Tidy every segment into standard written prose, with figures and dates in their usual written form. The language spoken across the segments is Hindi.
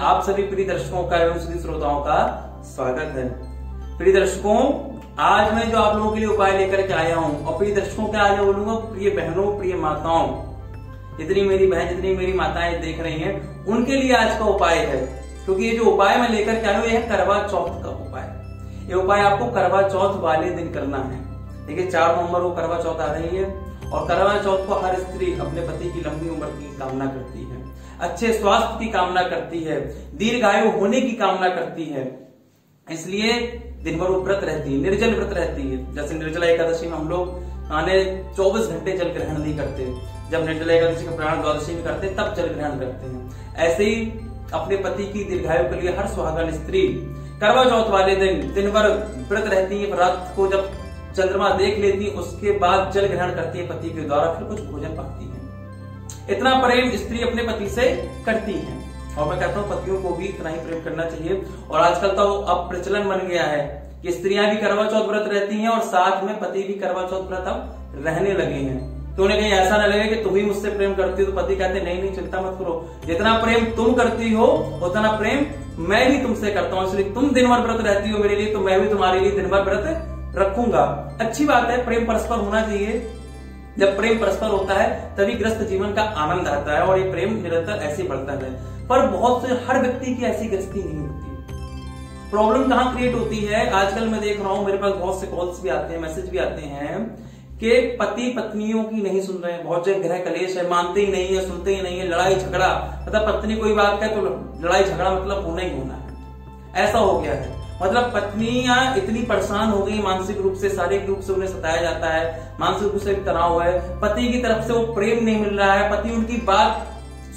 आप सभी प्रिय दर्शकों का एवं सभी श्रोताओं का स्वागत है। प्रिय दर्शकों, आज मैं जो आप लोगों के लिए उपाय लेकर के आया हूं, और प्रिय दर्शकों के आज बोलूंगा प्रिय बहनों, प्रिय माताओं, जितनी मेरी बहन, जितनी मेरी माताएं देख रही हैं, उनके लिए आज का उपाय है। क्योंकि ये जो उपाय मैं लेकर के आया हूं, ये है करवा चौथ का उपाय। ये उपाय आपको करवा चौथ वाले दिन करना है। देखिए 4 नवंबर को करवा चौथ आ रही है, और करवा चौथ को हर स्त्री अपने पति की लंबी उम्र की कामना करती है, अच्छे स्वास्थ्य की कामना करती है, दीर्घायु होने की कामना करती है। इसलिए दिन भर वो व्रत रहती है, निर्जल व्रत रहती है। जैसे निर्जला एकादशी में हम लोग 24 घंटे जल ग्रहण नहीं करते, जब निर्जला एकादशी का प्राण द्वादशी में करते तब जल ग्रहण करते हैं। ऐसे ही अपने पति की दीर्घायु के लिए हर सुहागन स्त्री करवा चौथ वाले दिन भर व्रत रहती है। रात को जब चंद्रमा देख लेती है, उसके बाद जल ग्रहण करती है पति के द्वारा, फिर कुछ भोजन पाती है। इतना प्रेम स्त्री अपने पति से करती है, और मैं कहता हूँ पतियों को भी इतना ही प्रेम करना चाहिए। और आजकल तो अब प्रचलन बन गया है कि स्त्रियां भी करवा चौथ व्रत रहती हैं, और साथ में पति भी करवा चौथ व्रत अब रहने लगे हैं। तो उन्हें कहीं ऐसा न लगे कि तुम ही मुझसे प्रेम करती हो, तो पति कहते नहीं, चिंता मत करो, जितना प्रेम तुम करती हो उतना प्रेम मैं भी तुमसे करता हूँ। इसलिए तुम दिन भर व्रत रहती हो मेरे लिए, तो मैं भी तुम्हारे लिए दिन भर व्रत रखूंगा। अच्छी बात है, प्रेम परस्पर होना चाहिए। जब प्रेम परस्पर होता है तभी ग्रस्त जीवन का आनंद आता है, और ये प्रेम निरंतर ऐसे बढ़ता है। पर बहुत से हर व्यक्ति की ऐसी ग्रस्ती नहीं होती। प्रॉब्लम कहां क्रिएट होती है, आजकल मैं देख रहा हूं, मेरे पास बहुत से कॉल्स भी आते हैं, मैसेज भी आते हैं कि पति पत्नियों की नहीं सुन रहे हैं। बहुत जगह गृह कलेश है, मानते ही नहीं है, सुनते ही नहीं है, लड़ाई झगड़ा। मतलब पत्नी कोई बात कहे तो लड़ाई झगड़ा मतलब होना ही होना है, ऐसा हो गया है। मतलब पत्नियां इतनी परेशान हो गई मानसिक रूप से, शारीरिक रूप से उन्हें सताया जाता है, मानसिक रूप से भी तनाव है, पति की तरफ से वो प्रेम नहीं मिल रहा है, पति उनकी बात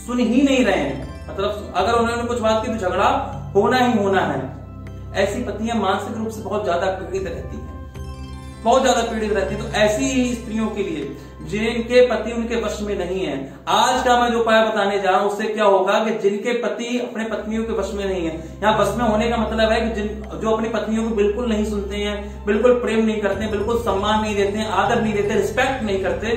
सुन ही नहीं रहे हैं। मतलब अगर उन्होंने कुछ बात की तो झगड़ा होना ही होना है। ऐसी पत्नियां मानसिक रूप से बहुत ज्यादा पीड़ित रहती है, बहुत ज्यादा पीड़ित रहती है। तो ऐसी ही स्त्रियों के लिए जिनके पति उनके वश में नहीं है, आज का मैं जो उपाय बताने जा रहा हूं उससे क्या होगा कि जिनके पति अपने पत्नियों के वश में नहीं है, यहाँ वश में होने का मतलब है कि जो अपनी पत्नियों को बिल्कुल नहीं सुनते हैं, बिल्कुल प्रेम नहीं करते हैं, बिल्कुल सम्मान नहीं देते हैं, आदर नहीं देते, रिस्पेक्ट नहीं करते,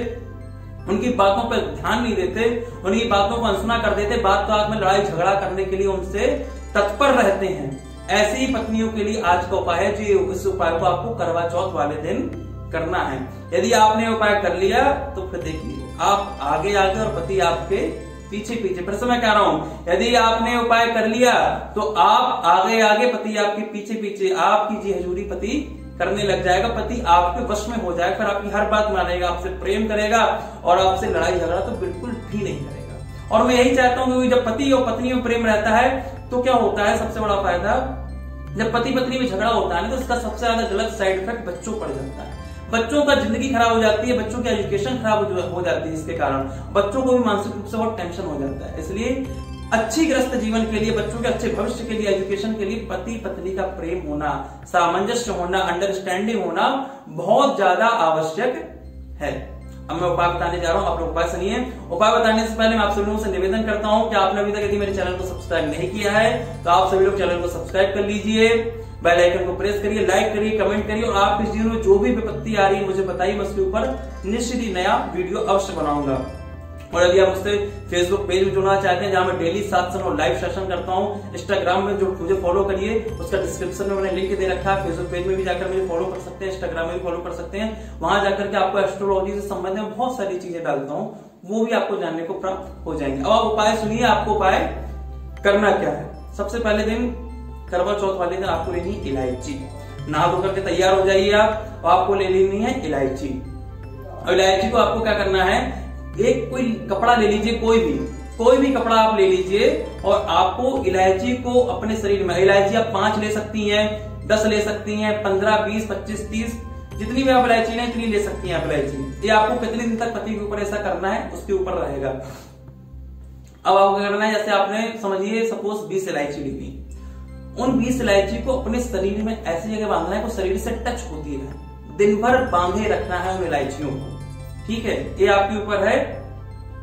उनकी बातों पर ध्यान नहीं देते, उनकी बातों को अनसुना कर देते, बात बात में लड़ाई झगड़ा करने के लिए उनसे तत्पर रहते हैं। ऐसी ही पत्नियों के लिए आज का उपाय है, जो इस उपाय को आपको करवा चौथ वाले दिन करना है। यदि आपने उपाय कर लिया तो फिर देखिए आप आगे और पति आपके पीछे फिर से मैं कह रहा हूं, यदि आपने उपाय कर लिया तो आप आगे पति आपके पीछे आपकी जी हजूरी पति करने लग जाएगा, पति आपके वश में हो जाएगा, फिर आपकी हर बात मानेगा, आपसे प्रेम करेगा, और आपसे लड़ाई झगड़ा तो बिल्कुल भी नहीं करेगा। और मैं यही चाहता हूं कि जब पति और पत्नी में प्रेम रहता है तो क्या होता है, सबसे बड़ा फायदा, जब पति पत्नी में झगड़ा होता है तो इसका सबसे ज्यादा गलत साइड इफेक्ट बच्चों पड़ जाता है। बच्चों का जिंदगी खराब हो जाती है, बच्चों की एजुकेशन खराब हो जाती है, इसके कारण बच्चों को भी मानसिक रूप से बहुत टेंशन हो जाता है। इसलिए अच्छी ग्रस्त जीवन के लिए, बच्चों के अच्छे भविष्य के लिए, एजुकेशन के लिए पति पत्नी का प्रेम होना, सामंजस्य होना, अंडरस्टैंडिंग होना बहुत ज्यादा आवश्यक है। अब मैं उपाय बताने जा रहा हूं, आप लोग उपाय सुनिए। उपाय बताने से पहले मैं आप सभी लोगों से निवेदन करता हूं कि आपने अभी तक यदि मेरे चैनल को सब्सक्राइब नहीं किया है तो आप सभी लोग चैनल को सब्सक्राइब कर लीजिए, बेल आइकन को प्रेस करिए, लाइक करिए, कमेंट करिए, और आपके जीवन में जो भी विपत्ति आ रही है मुझे बताइए, मैं उसके ऊपर निश्चित ही नया वीडियो अवश्य बनाऊंगा। और यदि आप मुझसे फेसबुक पेज में जुड़ना चाहते हैं जहां मैं डेली सत्संग और लाइव सेशन करता हूं, इंस्टाग्राम में जो मुझे फॉलो करिए, उसका डिस्क्रिप्शन में मैंने लिंक दे रखा है। फेसबुक पेज में भी जाकर मुझे फॉलो कर सकते हैं, इंस्टाग्राम में भी फॉलो कर सकते हैं। वहां जाकर के आपको एस्ट्रोलॉजी से संबंधित बहुत सारी चीजें डालता हूं, वो भी आपको जानने को प्राप्त हो जाएंगे। अब आप उपाय सुनिए, आपको उपाय करना क्या है। सबसे पहले दिन करवा चौथ वाले दिन आपको लेनी इलायची। नहा धोकर के तैयार हो जाइए आप, और आपको ले लेनी है इलायची। और इलायची को आपको क्या करना है, एक कोई कपड़ा ले लीजिए, कोई भी कपड़ा आप ले लीजिए, और आपको इलायची को अपने शरीर में, इलायची आप 5 ले सकती हैं, 10 ले सकती हैं, 15, 20, 25, 30, जितनी भी आप इलायची लें इतनी ले सकती हैं आप इलायची। ये आपको कितने दिन तक पति के ऊपर ऐसा करना है उसके ऊपर रहेगा। अब आपको क्या करना है, जैसे आपने समझिए सपोज 20 इलायची ली थी, उन 20 इलायची को अपने शरीर में ऐसी जगह बांधना है कि शरीर से टच होती है, दिन भर बांधे रखना है उन इलायचियों को। ठीक है, ये आपके ऊपर है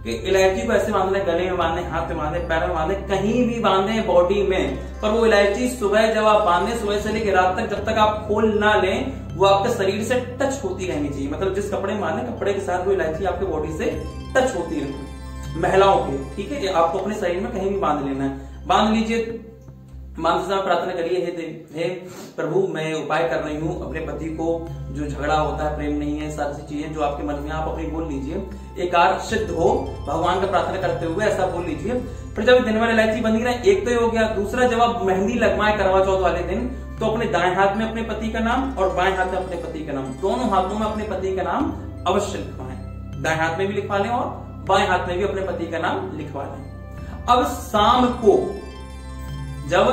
कि इलायची को ऐसे बांधना है, गले में बांधे, हाथ में बांधे, पैर में बांधे, कहीं भी बांधे बॉडी में। पर वो इलायची सुबह जब आप बांधे, सुबह से लेकर रात तक, जब तक आप खोल ना लें, वो आपके शरीर से टच होती रहनी चाहिए। मतलब जिस कपड़े में बांधे, कपड़े के साथ वो इलायची आपके बॉडी से टच होती रहनी, महिलाओं के। ठीक है, आपको अपने शरीर में कहीं भी बांध लेना है। बांध लीजिए, मां से प्रार्थना करिए, हे प्रभु मैं उपाय कर रही हूँ अपने पति को, जो झगड़ा होता है, प्रेम नहीं है, सारी चीजें जो आपके मन में आप अपनी बोल लीजिए, एक कार्य सिद्ध हो भगवान का प्रार्थना करते हुए ऐसा बोल लीजिए। फिर जब दिन वाली इलायची बंदी ना, एक तो हो गया। दूसरा, जब आप मेहंदी लगवाए करवा चौथ वाले दिन, तो अपने दाएं हाथ में अपने पति का नाम और बाएं हाथ में अपने पति का नाम, दोनों हाथों में अपने पति का नाम अवश्य लिखवाएं। दाएं हाथ में भी लिखवा लें और बाएं हाथ में भी अपने पति का नाम लिखवा लें। अब शाम को जब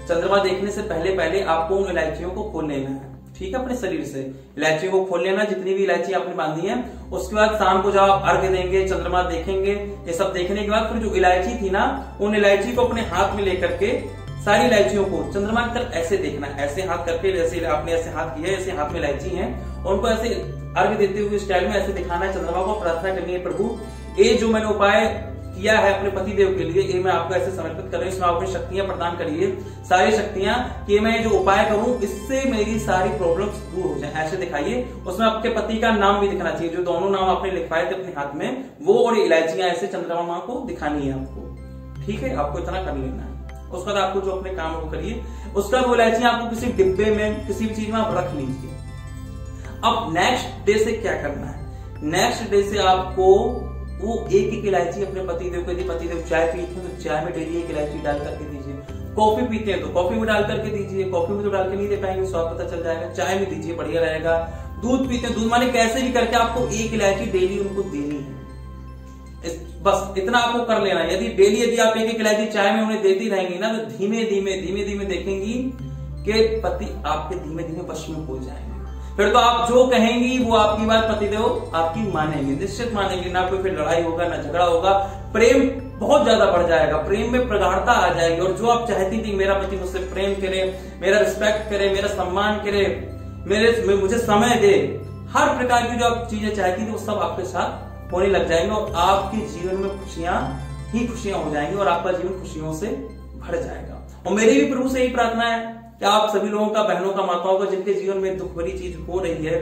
चंद्रमा देखने से पहले आपको उन इलायचियों को खोल लेना है, ठीक है, अपने शरीर से इलायचियों को खोल लेना, जितनी भी इलायची आपने बांधी है। उसके बाद शाम को जब आप अर्घ्य देंगे, चंद्रमा देखेंगे, ये सब देखने के बाद फिर जो इलायची थी ना, उन इलायची को अपने हाथ में लेकर के सारी इलायचियों को चंद्रमा की तरफ ऐसे देखना है, ऐसे हाथ करके, जैसे आपने ऐसे हाथ किया, ऐसे हाथ में इलायची है, और उनको ऐसे अर्घ्य देते हुए स्टाइल में ऐसे दिखाना है चंद्रमा को, प्रार्थना करनी है, प्रभु ये जो मैंने उपाय किया है अपने पति देव के लिए, ये मैं आपको ऐसे समर्पित कर रही हूँ, इसमें आप अपनी शक्तियां प्रदान करिए, सारी शक्तियां, कि मैं जो उपाय करूं इससे मेरी सारी प्रॉब्लम्स दूर हो जाए, ऐसे दिखाइए। उसमें आपके पति का नाम भी दिखना चाहिए, जो दोनों नाम आपने लिखवाए थे अपने हाथ में, वो और इलायचियां ऐसे चंद्रमा को दिखानी है आपको, ठीक है, आपको इतना कर लेना है। उसके बाद आपको जो अपने काम को करिए, उसका वो इलायचियां आपको किसी डिब्बे में, किसी भी चीज में आप रख लीजिए। अब नेक्स्ट डे से क्या करना है, नेक्स्ट डे से आपको वो एक एक इलायची अपने पतिदेव को, यदि पतिदेव चाय पीते हैं तो चाय में डेली एक इलायची डाल करके दीजिए, कॉफी पीते हैं तो कॉफी में डाल करके दीजिए, कॉफी में तो डाल के नहीं दे पाएंगे, स्वाद पता चल जाएगा, चाय में दीजिए, बढ़िया रहेगा। दूध पीते हैं, दूध माने कैसे भी करके आपको एक इलायची डेली उनको देनी है, बस इतना आपको कर लेना है। यदि आप एक एक इलायची चाय में उन्हें देती रहेंगी ना, तो धीमे धीमे देखेंगी कि पति आपके धीमे धीमे वश में हो जाएंगे। फिर तो आप जो कहेंगी वो आपकी बात पतिदेव आपकी मानेंगे, निश्चित मानेंगे, ना कोई फिर लड़ाई होगा, ना झगड़ा होगा, प्रेम बहुत ज्यादा बढ़ जाएगा, प्रेम में प्रगाढ़ता आ जाएगी। और जो आप चाहती थी मेरा पति मुझसे प्रेम करे, मेरा रिस्पेक्ट करे, मेरा सम्मान करे, मुझे समय दे, हर प्रकार की जो आप चीजें चाहती थी वो सब आपके साथ होने लग जाएंगे, और आपके जीवन में खुशियां ही खुशियां हो जाएंगी, और आपका जीवन खुशियों से भर जाएगा। और मेरी भी प्रभु से यही प्रार्थना है कि आप सभी लोगों का, बहनों का, माताओं का, जिनके जीवन में दुख भरी चीज हो रही है,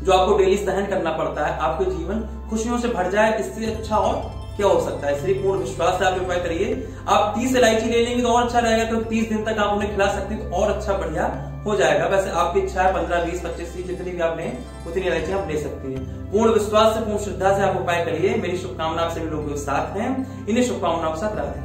जो आपको डेली सहन करना पड़ता है, आपके जीवन खुशियों से भर जाए, इससे अच्छा और क्या हो सकता है। इसलिए पूर्ण विश्वास से आप उपाय करिए। आप 30 इलायची ले लेंगे तो और अच्छा रहेगा, क्योंकि 30 दिन तक आप उन्हें खिला सकते हैं तो और अच्छा बढ़िया हो जाएगा। वैसे आपकी इच्छा है 15, 20, 25 जितनी भी आप लें उतनी इलायची आप ले सकती हैं। पूर्ण विश्वास से, पूर्ण श्रद्धा से आप उपाय करिए। मेरी शुभकामना आप सभी लोगों के साथ है। इन्हीं शुभकामनाओं के साथ राधे।